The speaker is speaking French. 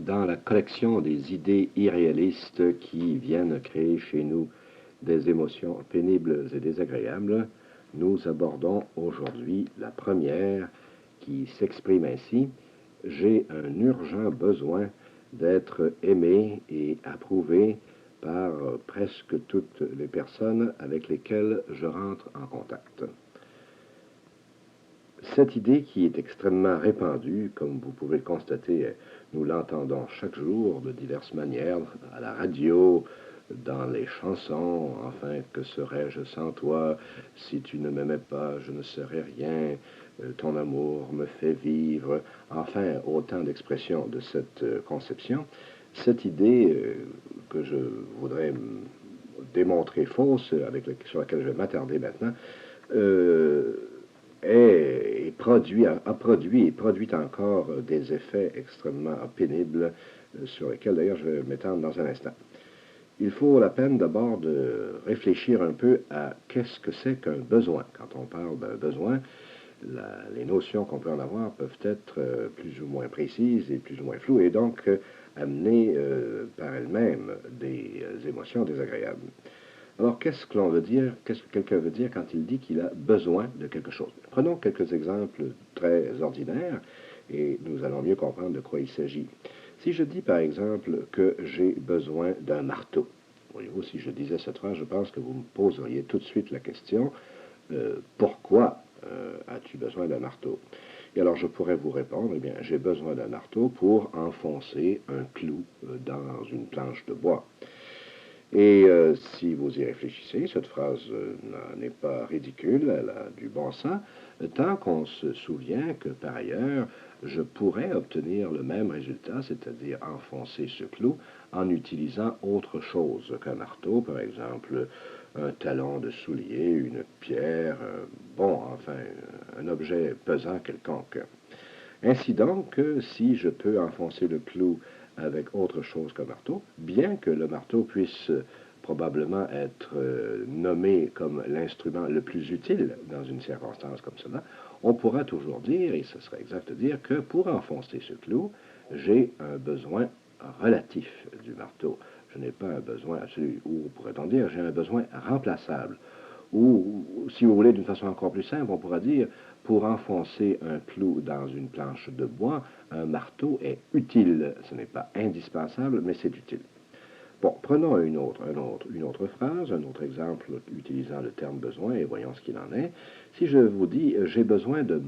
Dans la collection des idées irréalistes qui viennent créer chez nous des émotions pénibles et désagréables, nous abordons aujourd'hui la première qui s'exprime ainsi: j'ai un urgent besoin d'être aimé et approuvé par presque toutes les personnes avec lesquelles je rentre en contact. Cette idée qui est extrêmement répandue, comme vous pouvez le constater, nous l'entendons chaque jour de diverses manières, à la radio, dans les chansons, enfin, que serais-je sans toi, si tu ne m'aimais pas, je ne serais rien, ton amour me fait vivre, enfin, autant d'expressions de cette conception. Cette idée que je voudrais démontrer fausse, sur laquelle je vais m'attarder maintenant, a produit et produit encore des effets extrêmement pénibles, sur lesquels d'ailleurs je vais m'étendre dans un instant. Il faut la peine d'abord de réfléchir un peu à qu'est-ce que c'est qu'un besoin. Quand on parle d'un besoin, les notions qu'on peut en avoir peuvent être plus ou moins précises et plus ou moins floues, et donc amener par elles-mêmes des émotions désagréables. Alors, qu'est-ce que l'on veut dire, qu'est-ce que quelqu'un veut dire quand il dit qu'il a besoin de quelque chose? Prenons quelques exemples très ordinaires et nous allons mieux comprendre de quoi il s'agit. Si je dis par exemple que j'ai besoin d'un marteau, voyez-vous, si je disais cette phrase, je pense que vous me poseriez tout de suite la question, pourquoi as-tu besoin d'un marteau? Et alors je pourrais vous répondre, eh bien, j'ai besoin d'un marteau pour enfoncer un clou dans une planche de bois. Et si vous y réfléchissez, cette phrase n'est pas ridicule, elle a du bon sens, tant qu'on se souvient que, par ailleurs, je pourrais obtenir le même résultat, c'est-à-dire enfoncer ce clou, en utilisant autre chose qu'un marteau, par exemple un talon de soulier, une pierre, un objet pesant quelconque. Ainsi donc, si je peux enfoncer le clou avec autre chose qu'un marteau, bien que le marteau puisse probablement être nommé comme l'instrument le plus utile dans une circonstance comme cela, on pourra toujours dire, et ce serait exact de dire, que pour enfoncer ce clou, j'ai un besoin relatif du marteau. Je n'ai pas un besoin absolu, ou pourrait-on dire, j'ai un besoin remplaçable. Ou, si vous voulez, d'une façon encore plus simple, on pourra dire, pour enfoncer un clou dans une planche de bois, un marteau est utile. Ce n'est pas indispensable, mais c'est utile. Bon, prenons une autre phrase, un autre exemple utilisant le terme besoin et voyons ce qu'il en est. Si je vous dis, j'ai besoin de